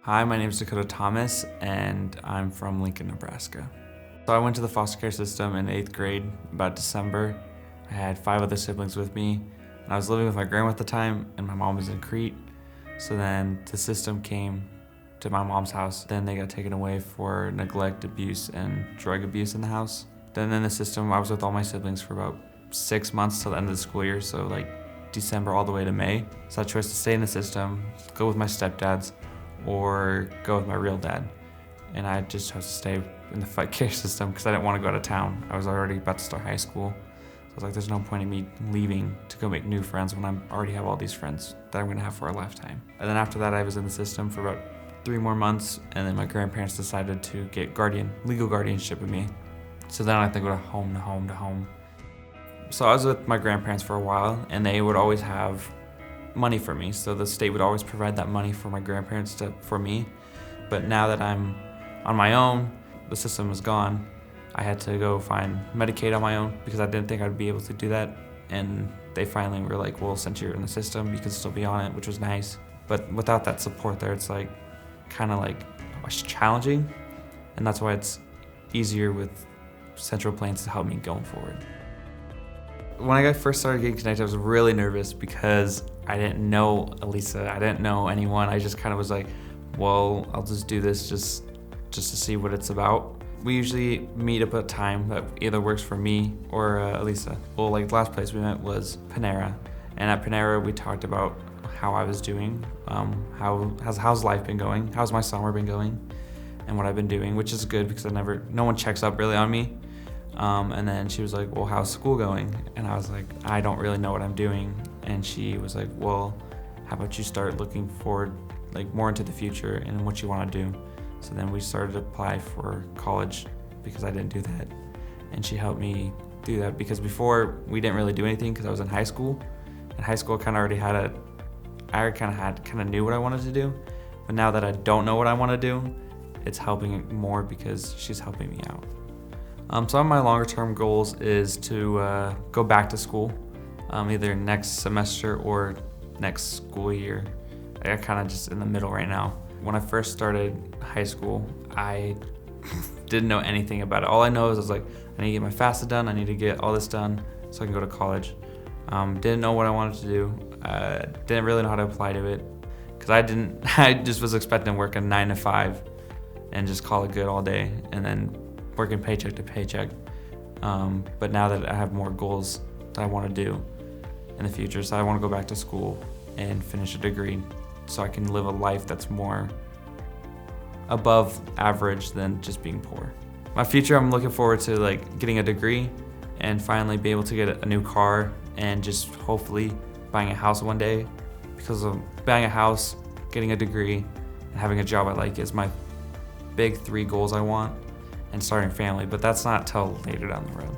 Hi, my name is Dakota Thomas, and I'm from Lincoln, Nebraska. So I went to the foster care system in 8th grade, about December. I had 5 other siblings with me, and I was living with my grandma at the time, and my mom was in Crete. So then the system came to my mom's house. Then they got taken away for neglect, abuse, and drug abuse in the house. Then in the system, I was with all my siblings for about 6 months till the end of the school year, so like December all the way to May. So I chose to stay in the system, go with my stepdads, or go with my real dad. And I just chose to stay in the fight care system because I didn't want to go out of town. I was already about to start high school. So I was like, there's no point in me leaving to go make new friends when I already have all these friends that I'm gonna have for a lifetime. And then after that, I was in the system for about 3 more months, and then my grandparents decided to get legal guardianship of me. So then I had to go to home. So I was with my grandparents for a while, and they would always have money for me. So the state would always provide that money for my grandparents for me. But now that I'm on my own, the system is gone. I had to go find Medicaid on my own because I didn't think I'd be able to do that. And they finally were like, well, since you're in the system, you can still be on it, which was nice. But without that support there, it's like kind of like challenging. And that's why it's easier with Central Plains to help me going forward. When I first started getting connected, I was really nervous because I didn't know Elisa. I didn't know anyone. I just kind of was like, well, I'll just do this just to see what it's about. We usually meet up at a time that either works for me or Elisa. Well, like the last place we met was Panera. And at Panera, we talked about how I was doing, how's life been going, how's my summer been going, and what I've been doing, which is good because no one checks up really on me. And then she was like, well, how's school going? And I was like, I don't really know what I'm doing. And she was like, well, how about you start looking forward, like more into the future and what you want to do. So then we started to apply for college because I didn't do that. And she helped me do that because before we didn't really do anything because I was in high school. In high school, I kind of knew what I wanted to do. But now that I don't know what I want to do, it's helping more because she's helping me out. Some of my longer term goals is to go back to school, either next semester or next school year. I'm kind of just in the middle right now. When I first started high school, I didn't know anything about it. All I know is I was like, I need to get my FAFSA done, I need to get all this done so I can go to college. Didn't know what I wanted to do. Didn't really know how to apply to it because I just was expecting to work a 9 to 5 and just call it good all day and then working paycheck to paycheck. But now that I have more goals that I want to do in the future, so I want to go back to school and finish a degree so I can live a life that's more above average than just being poor. My future, I'm looking forward to like getting a degree and finally be able to get a new car and just hopefully buying a house one day. Because of buying a house, getting a degree, and having a job I like is my big 3 goals I want, and starting a family, but that's not till later down the road.